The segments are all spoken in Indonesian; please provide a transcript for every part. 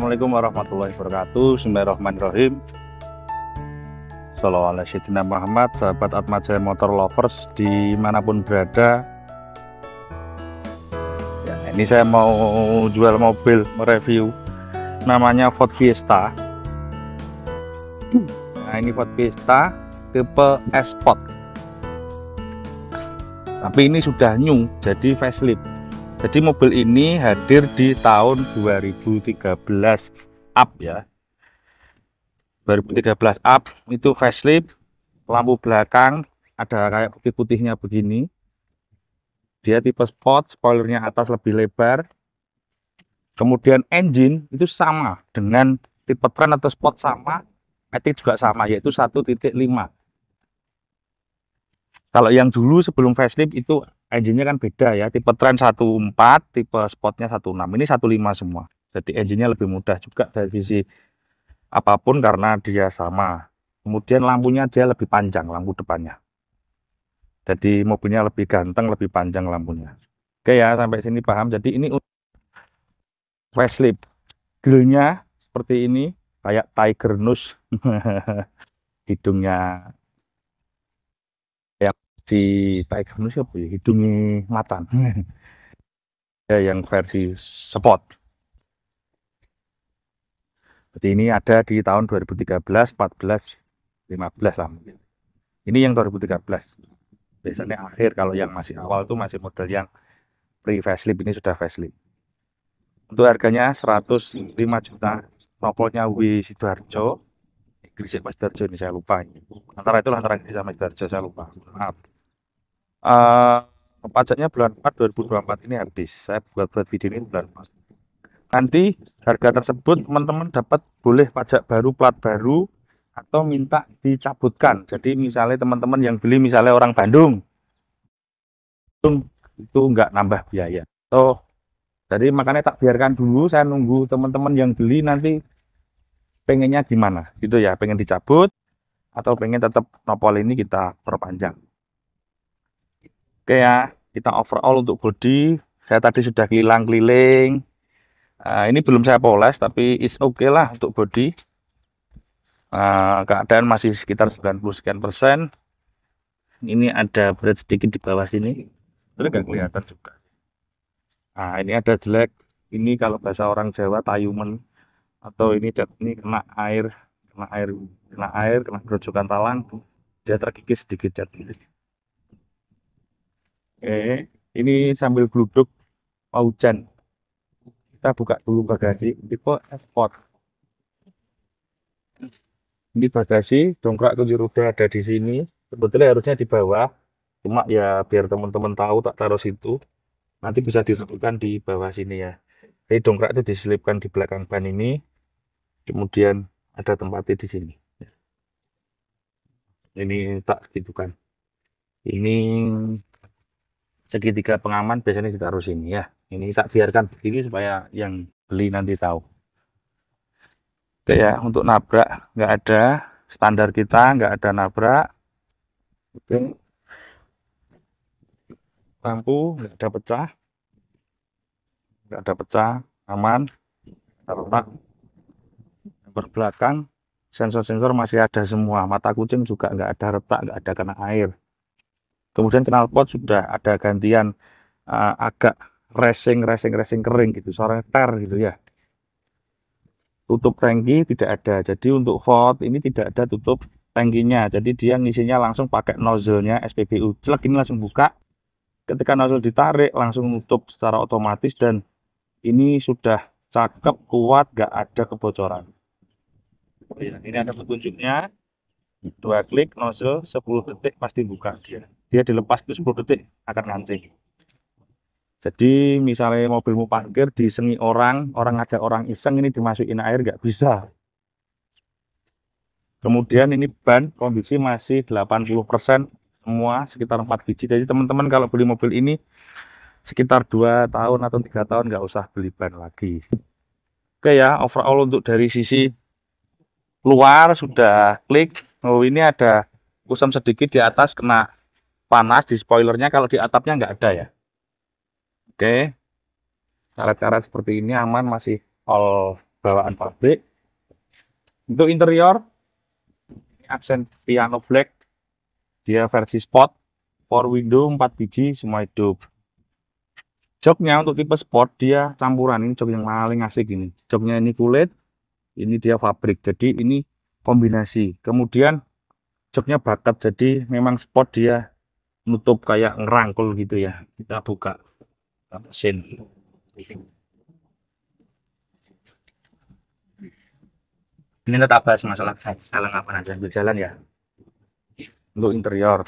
Assalamualaikum warahmatullahi wabarakatuh. Bismillahirrahmanirrahim. Shallallahu ala sayyidina Muhammad. Sahabat Atma Jaya Motor Lovers dimanapun berada, ya, ini saya mau jual mobil, mereview, namanya Ford Fiesta. Nah, ini Ford Fiesta tipe S-Sport, tapi ini sudah new, jadi facelift. Jadi mobil ini hadir di tahun 2013 up ya. 2013 up itu facelift, lampu belakang ada kayak putih-putihnya begini. Dia tipe sport, spoilernya atas lebih lebar. Kemudian engine itu sama dengan tipe Trend atau sport sama, matic juga sama, yaitu 1.5. Kalau yang dulu sebelum facelift itu engine-nya kan beda ya, tipe Trend 14, tipe Sportnya 16, ini 15 semua. Jadi engine-nya lebih mudah juga dari sisi apapun karena dia sama. Kemudian lampunya dia lebih panjang, lampu depannya. Jadi mobilnya lebih ganteng, lebih panjang lampunya. Oke ya, sampai sini paham. Jadi ini facelift. Grillnya seperti ini, kayak Tiger Nose. Hidungnya si Tiger Nose apa ya, hidungnya macan. Ya, yang versi sport. Seperti ini ada di tahun 2013, 14, 15 lah mungkin. Ini yang 2013. Biasanya akhir, kalau yang masih awal tuh masih model yang pre facelift, ini sudah facelift. Untuk harganya 105 juta. Nopolnya W Sidoarjo. Gresik Mas Sidoarjo, ini saya lupa. Antara itu antara Gresik sama Sidoarjo, saya lupa. Maaf. Pajaknya bulan 4 2024 ini habis. Saya buat video ini bulan 4. Nanti harga tersebut teman-teman dapat boleh pajak baru, plat baru, atau minta dicabutkan. Jadi misalnya teman-teman yang beli misalnya orang Bandung, itu nggak nambah biaya. Jadi makanya tak biarkan dulu, saya nunggu teman-teman yang beli nanti pengennya gimana gitu ya, pengen dicabut atau pengen tetap nopol ini kita perpanjang. Oke ya, kita overall untuk body saya tadi sudah keliling-keliling. Ini belum saya poles tapi is oke lah untuk body. Keadaan masih sekitar 90 sekian persen. Ini ada berat sedikit di bawah sini, tapi nggak kelihatan juga. Nah, ini ada jelek. Ini kalau bahasa orang Jawa tayumen, atau ini cat ini kena air, kena gerojokan talang, dia terkikis sedikit cat. Oke, ini sambil geluduk mau hujan. Kita buka dulu bagasi tipe Sport. Ini bagasi, dongkrak kunci roda ada di sini. Sebetulnya harusnya di bawah, cuma ya biar teman-teman tahu tak taruh situ. Nanti bisa disebutkan di bawah sini ya. Jadi dongkrak itu diselipkan di belakang ban ini, kemudian ada tempatnya di sini. Ini tak gitukan. Ini segitiga pengaman biasanya ditaruh sini ya. Ini tak biarkan begini supaya yang beli nanti tahu. Oke ya, untuk nabrak nggak ada, standar kita nggak ada nabrak. Oke. Lampu nggak ada pecah, aman. Retak. Belakang sensor-sensor masih ada semua, mata kucing juga nggak ada retak, nggak ada kena air. Kemudian knalpot sudah ada gantian agak racing kering gitu, suara ter gitu ya. Tutup tangki tidak ada, jadi untuk Ford ini tidak ada tutup tangkinya, jadi dia ngisinya langsung pakai nozzle-nya SPBU. Celek ini langsung buka, ketika nozzle ditarik langsung nutup secara otomatis, dan ini sudah cakep, kuat, nggak ada kebocoran. Ini ada petunjuknya, 2 klik nozzle 10 detik pasti buka dia dilepas itu 10 detik akan ngancing. Jadi misalnya mobilmu parkir disengi orang ada orang iseng, ini dimasukin air nggak bisa. Kemudian ini ban kondisi masih 80% semua, sekitar 4 biji. Jadi teman-teman kalau beli mobil ini sekitar 2 tahun atau 3 tahun nggak usah beli ban lagi. Oke ya, overall untuk dari sisi luar sudah klik. Oh, ini ada kusam sedikit di atas kena panas di spoilernya, kalau di atapnya nggak ada ya. Oke, karet-karet seperti ini aman, masih all bawaan pabrik. Untuk interior, ini aksen piano black, dia versi sport, power window 4 biji, semua hidup. Joknya untuk tipe sport dia campuran, ini jok yang paling asik ini. Joknya ini kulit, ini dia fabrik, jadi ini kombinasi. Kemudian joknya bakat, jadi memang sport dia nutup kayak ngerangkul gitu ya. Kita buka mesin. Ini tetap bahas masalah jalan apa aja sambil jalan ya. Untuk interior.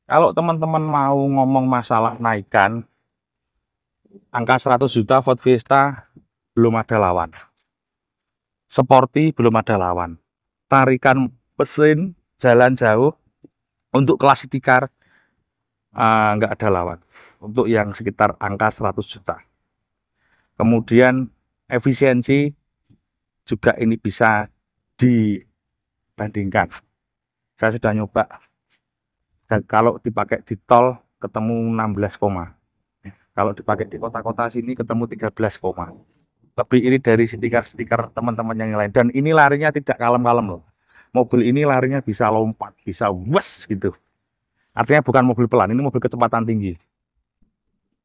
Kalau teman-teman mau ngomong masalah naikan, angka 100 juta Ford Fiesta belum ada lawan. Sporty belum ada lawan. Tarikan mesin jalan jauh untuk kelas city car nggak ada lawan. Untuk yang sekitar angka 100 juta. Kemudian efisiensi juga ini bisa dibandingkan. Saya sudah nyoba. Dan kalau dipakai di tol ketemu 16, kalau dipakai di kota-kota sini ketemu 13, lebih ini dari stiker-stiker teman-teman yang lain. Dan ini larinya tidak kalem-kalem loh. Mobil ini larinya bisa lompat, bisa wes gitu. Artinya bukan mobil pelan, ini mobil kecepatan tinggi.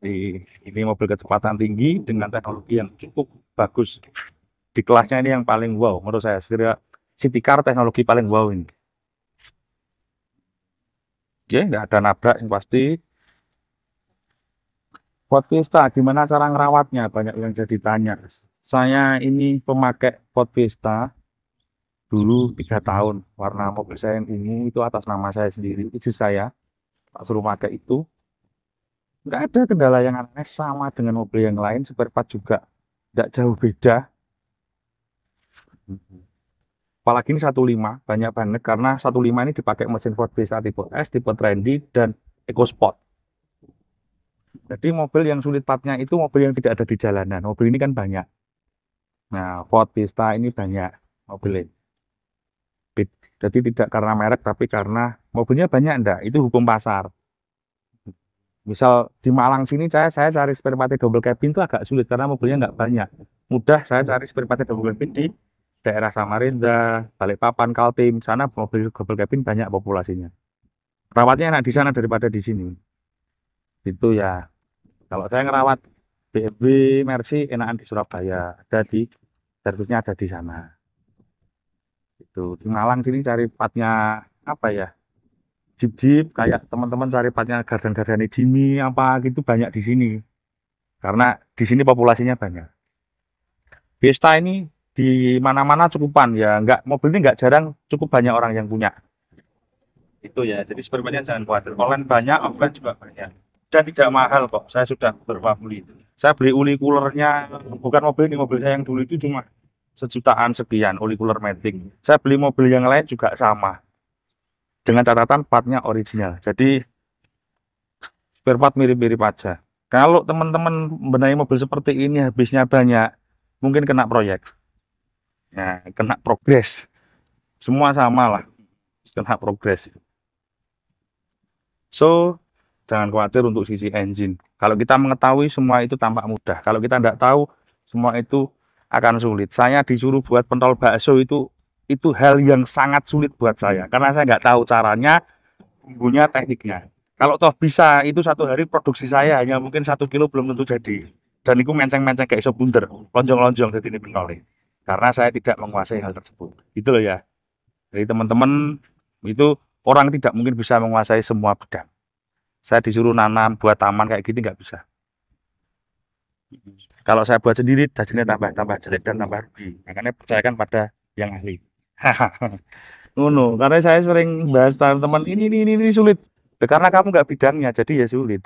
Ini mobil kecepatan tinggi dengan teknologi yang cukup bagus. Di kelasnya ini yang paling wow menurut saya. City car teknologi paling wow ini. Oke, nggak ada nabrak yang pasti. Ford Fiesta, gimana cara ngerawatnya? Banyak yang jadi tanya. Saya ini pemakai Ford Fiesta dulu 3 tahun. Warna mobil saya yang ungu itu atas nama saya sendiri. Istri saya tak suruh pakai itu. Nggak ada kendala yang aneh, sama dengan mobil yang lain. Spare part juga nggak jauh beda. Apalagi ini 15 banyak banget karena 15 ini dipakai mesin Ford Fiesta tipe S, tipe Trendy, dan EcoSport. Jadi mobil yang sulit partnya itu mobil yang tidak ada di jalanan. Mobil ini kan banyak. Nah, Ford Fiesta ini banyak mobil ini. Jadi tidak karena merek, tapi karena mobilnya banyak enggak. Itu hukum pasar. Misal di Malang sini saya cari spare part double cabin itu agak sulit karena mobilnya nggak banyak. Mudah saya cari spare part double cabin di daerah Samarinda, Balikpapan, Kaltim. Sana mobil double cabin banyak populasinya. Rawatnya enak di sana daripada di sini. Itu ya. Kalau saya ngerawat BMW, Mercy enakan di Surabaya. Ada di servisnya ada di sana. Itu di Malang sini cari partnya apa ya? Jeep kayak teman-teman cari partnya Gardan-Gardani Jimmy apa gitu banyak di sini. Karena di sini populasinya banyak. Fiesta ini di mana-mana cukupan ya, nggak mobil ini nggak jarang cukup banyak orang yang punya. Itu ya, jadi sebenarnya jangan khawatir. Online banyak, offline juga banyak. Dan tidak mahal kok. Saya sudah beberapa beli. Saya beli uli coolernya, bukan mobil ini, mobil saya yang dulu itu cuma sejutaan sekian, uli cooler Matic. Saya beli mobil yang lain juga sama. Dengan catatan partnya original. Jadi spare part mirip-mirip aja. Kalau teman-teman membenahi mobil seperti ini habisnya banyak, mungkin kena proyek. Nah, kena progres. Semua sama lah. Kena progres. So, jangan khawatir untuk sisi engine. Kalau kita mengetahui semua itu tampak mudah. Kalau kita tidak tahu, semua itu akan sulit. Saya disuruh buat pentol bakso itu hal yang sangat sulit buat saya. Karena saya nggak tahu caranya, bumbunya, tekniknya. Kalau toh bisa, itu satu hari produksi saya hanya mungkin 1 kilo belum tentu jadi. Dan itu menceng-menceng kayak iso bunder, lonjong-lonjong jadi ini pentolnya. Karena saya tidak menguasai hal tersebut. Gitu loh ya. Jadi teman-teman, itu orang tidak mungkin bisa menguasai semua bidang. Saya disuruh nanam, buat taman kayak gini nggak bisa. Kalau saya buat sendiri, hasilnya tambah jelek dan tambah rugi. Makanya percayakan pada yang ahli. Karena saya sering bahas teman-teman ini sulit. Karena kamu nggak bidangnya, jadi ya sulit.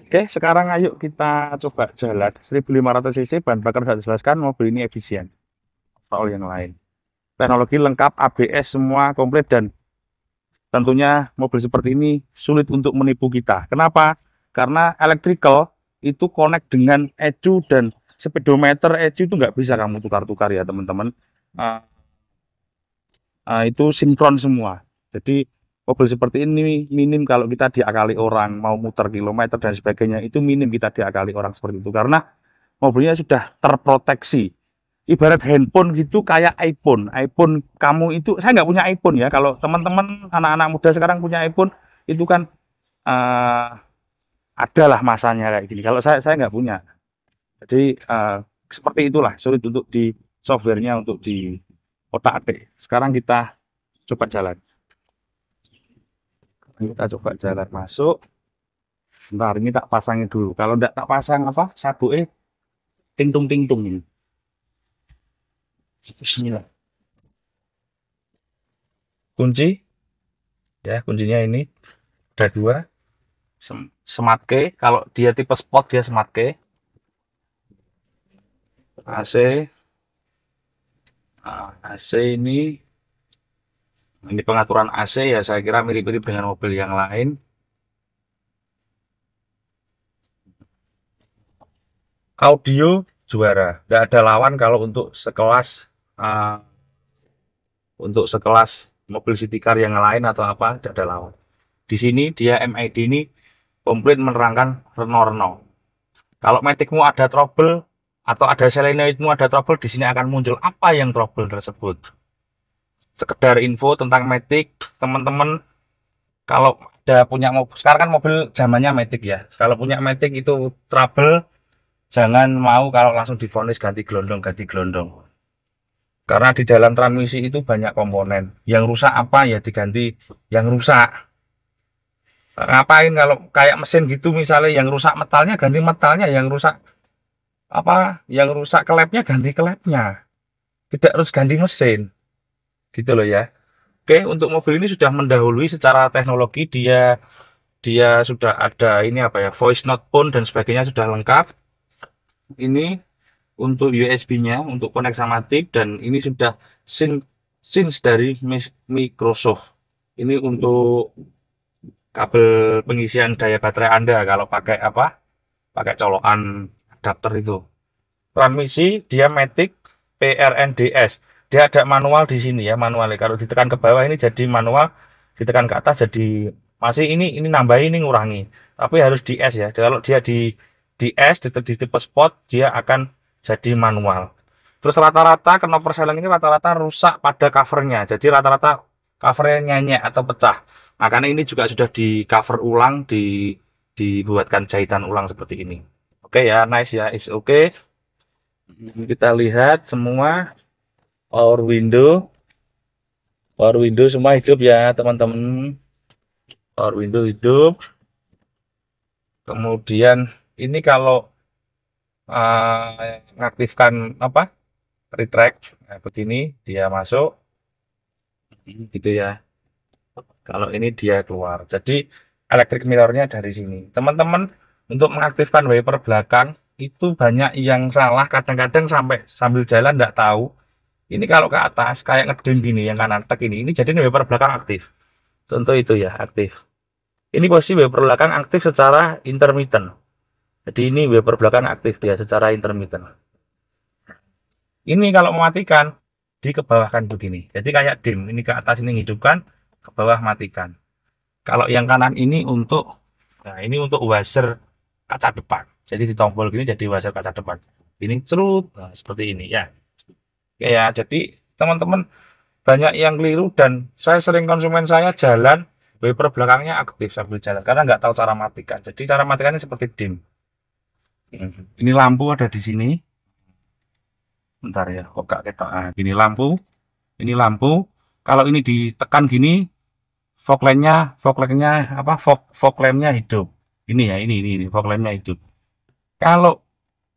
Oke, sekarang ayo kita coba jalan 1500 cc, bahan bakar saya jelaskan, mobil ini efisien. Soal yang lain. Teknologi lengkap, ABS semua komplit, dan tentunya mobil seperti ini sulit untuk menipu kita. Kenapa? Karena electrical itu connect dengan ECU dan speedometer ECU itu nggak bisa kamu tukar-tukar ya teman-teman. Itu sinkron semua. Jadi mobil seperti ini minim kalau kita diakali orang mau muter kilometer dan sebagainya, itu minim kita diakali orang seperti itu karena mobilnya sudah terproteksi. Ibarat handphone gitu, kayak iPhone. iPhone kamu itu, saya nggak punya iPhone ya. Kalau teman-teman anak-anak muda sekarang punya iPhone, itu kan eh, adalah masanya kayak gini. Kalau saya nggak punya. Jadi seperti itulah, sulit untuk di softwarenya untuk di otak-atik. Sekarang kita coba jalan. Kita coba jalan masuk. Bentar, ini tak pasangin dulu. Kalau enggak tak pasang apa? Sabuknya tingtung-tingtung ini. Bismillah. Kunci, ya kuncinya ini ada dua. Smart key. Kalau dia tipe sport dia smart key. AC. Nah, AC ini pengaturan AC ya, saya kira mirip-mirip dengan mobil yang lain. Audio juara, nggak ada lawan kalau uh, untuk sekelas mobil city car yang lain atau apa, tidak ada lawan. Di sini dia MID ini komplit menerangkan Renault. Kalau metikmu ada trouble atau ada selenoidmu ada trouble, di sini akan muncul apa yang trouble tersebut. Sekedar info tentang metik, teman-teman kalau ada punya mobil, sekarang kan mobil zamannya metik ya. Kalau punya metik itu trouble, jangan mau kalau langsung divonis ganti gelondong. Karena di dalam transmisi itu banyak komponen. Yang rusak apa ya diganti yang rusak. Ngapain kalau kayak mesin gitu misalnya yang rusak metalnya ganti metalnya, yang rusak apa? Yang rusak klepnya ganti klepnya. Tidak harus ganti mesin. Gitu loh ya. Oke, untuk mobil ini sudah mendahului secara teknologi, dia dia sudah ada ini apa ya, voice note phone dan sebagainya sudah lengkap. Ini untuk USB-nya untuk konek sama tip, dan ini sudah SYNC dari Microsoft. Ini untuk kabel pengisian daya baterai Anda kalau pakai apa? Pakai colokan adapter itu. Transmisi dia Matic PRNDS. Dia ada manual di sini ya, manualnya. Kalau ditekan ke bawah ini jadi manual, ditekan ke atas jadi masih ini nambahin, ini ngurangi. Tapi harus di S ya. Kalau dia di S di tipe sport dia akan jadi manual. Terus rata-rata knob persailing ini rata-rata rusak pada covernya. Jadi rata-rata covernya nyenyek atau pecah. Makanya ini juga sudah di cover ulang, dibuatkan jahitan ulang seperti ini. Oke ya, nice ya, is oke. Kita lihat semua power window semua hidup ya teman-teman. Power window hidup. Kemudian ini kalau mengaktifkan apa, retract, nah, begini dia masuk gitu ya. Kalau ini dia keluar, jadi electric mirrornya dari sini teman-teman. Untuk mengaktifkan wiper belakang itu banyak yang salah, kadang-kadang sambil jalan nggak tahu. Ini kalau ke atas kayak ngedem gini, yang kanan tek ini jadi wiper belakang aktif. Contoh itu ya, aktif. Ini posisi wiper belakang aktif secara intermittent. Jadi ini wiper belakang aktif dia secara intermittent. Ini kalau mematikan dikebawahkan begini. Jadi kayak dim, ini ke atas ini hidupkan, ke bawah matikan. Kalau yang kanan ini untuk, nah ini untuk washer kaca depan. Jadi ditombol gini jadi washer kaca depan. Ini cerut, nah, seperti ini ya. Ya, jadi teman-teman banyak yang keliru, dan saya sering konsumen saya jalan wiper belakangnya aktif sambil jalan karena nggak tahu cara matikan. Jadi cara matikannya seperti dim. Ini lampu ada di sini. Bentar ya, kok gak ketok. Nah, gini lampu. Ini lampu. Kalau ini ditekan gini, fog lampnya apa? Fog lampnya hidup. Ini ya, ini fog lampnya hidup. Kalau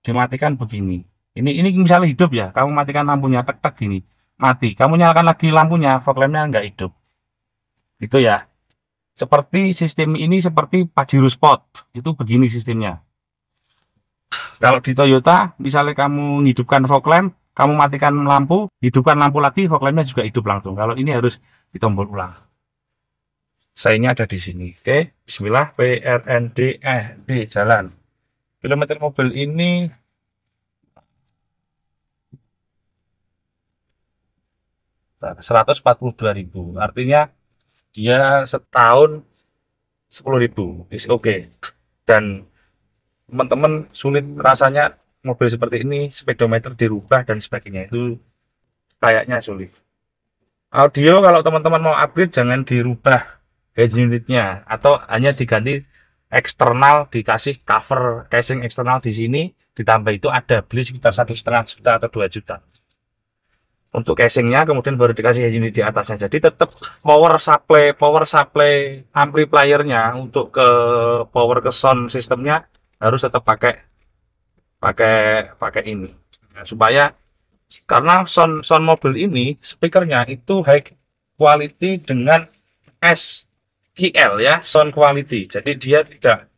dimatikan begini. Ini misalnya hidup ya, kamu matikan lampunya tek gini, mati. Kamu nyalakan lagi lampunya, fog lampnya nggak hidup. Itu ya. Seperti sistem ini seperti Pajero Sport. Itu begini sistemnya. Kalau di Toyota, misalnya kamu hidupkan fog lamp, kamu matikan lampu, hidupkan lampu lagi, fog lampnya juga hidup langsung. Kalau ini harus ditombol ulang. Sayangnya ada di sini. Oke, bismillah, D jalan. Kilometer mobil ini 142.000. Artinya dia setahun 10.000. Is oke. Dan teman-teman sulit rasanya mobil seperti ini speedometer dirubah dan sebagainya, itu kayaknya sulit. Audio kalau teman-teman mau upgrade jangan dirubah head unitnya, atau hanya diganti eksternal, dikasih cover casing eksternal di sini, ditambah itu ada beli sekitar 1,5 juta atau 2 juta untuk casingnya, kemudian baru dikasih head unit di atasnya. Jadi tetap power supply amplifiernya untuk ke power ke sound sistemnya harus tetap pakai pakai pakai ini. Nah, supaya karena sound mobil ini speakernya itu high quality dengan SQL ya, sound quality. Jadi dia tidak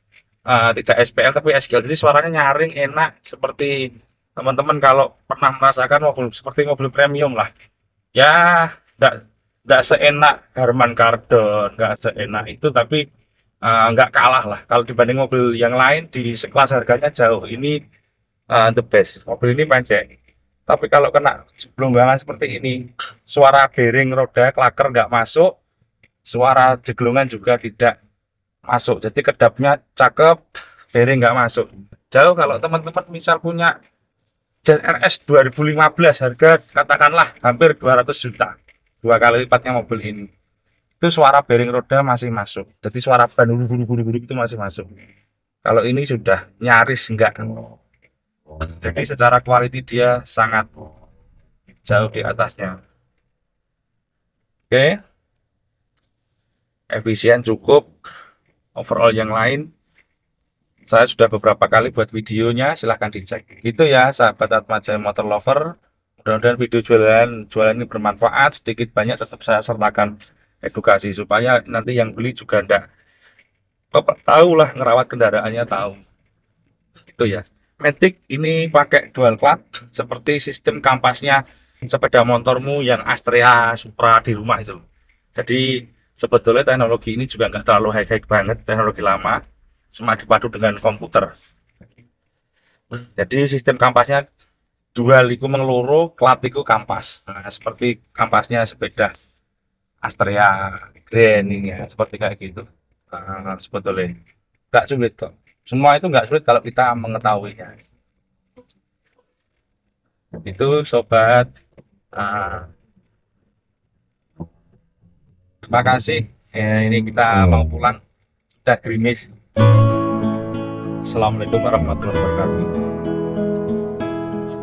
SPL tapi SQL. Jadi suaranya nyaring, enak, seperti teman-teman kalau pernah merasakan mobil seperti mobil premium lah. Ya, nggak seenak Harman Kardon, nggak seenak itu, tapi nggak kalah lah. Kalau dibanding mobil yang lain di sekelas harganya jauh. Ini the best. Mobil ini pendek. Tapi kalau kena gelombangan seperti ini, suara bearing roda klaker nggak masuk, suara jeglongan juga tidak masuk. Jadi kedapnya cakep, bearing nggak masuk. Jauh kalau teman-teman misal punya Jazz RS 2015 harga katakanlah hampir 200 juta. 2 kali lipatnya mobil ini. Itu suara bearing roda masih masuk. Jadi suara ban buru-buru itu masih masuk. Kalau ini sudah nyaris enggak. Jadi secara quality dia sangat jauh di atasnya. Oke. Efisien cukup. Overall yang lain saya sudah beberapa kali buat videonya, silahkan dicek. Itu ya sahabat Atmaja Motor Lover. Mudah-mudahan video jualan ini bermanfaat. Sedikit banyak tetap saya sertakan edukasi supaya nanti yang beli juga enggak tahu lah, ngerawat kendaraannya tahu. Itu ya. Matic ini pakai dual clutch seperti sistem kampasnya sepeda motormu yang Astrea Supra di rumah itu. Jadi sebetulnya teknologi ini juga nggak terlalu high-high banget, teknologi lama, cuma dipadu dengan komputer. Jadi sistem kampasnya dual itu mengeluru, clutch itu kampas. Nah, seperti kampasnya sepeda Astrea Grand ini ya, seperti kayak gitu. Nah, sebetulnya nggak sulit kok. Semua itu nggak sulit kalau kita mengetahuinya. Itu sobat. Nah, terima kasih. Ini kita mau pulang. Sudah gerimis. Assalamualaikum warahmatullahi wabarakatuh.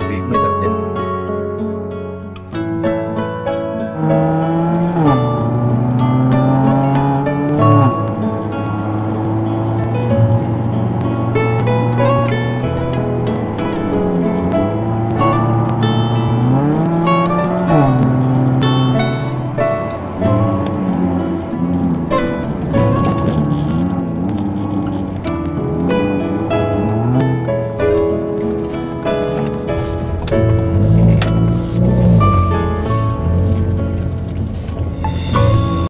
Gerimis aja.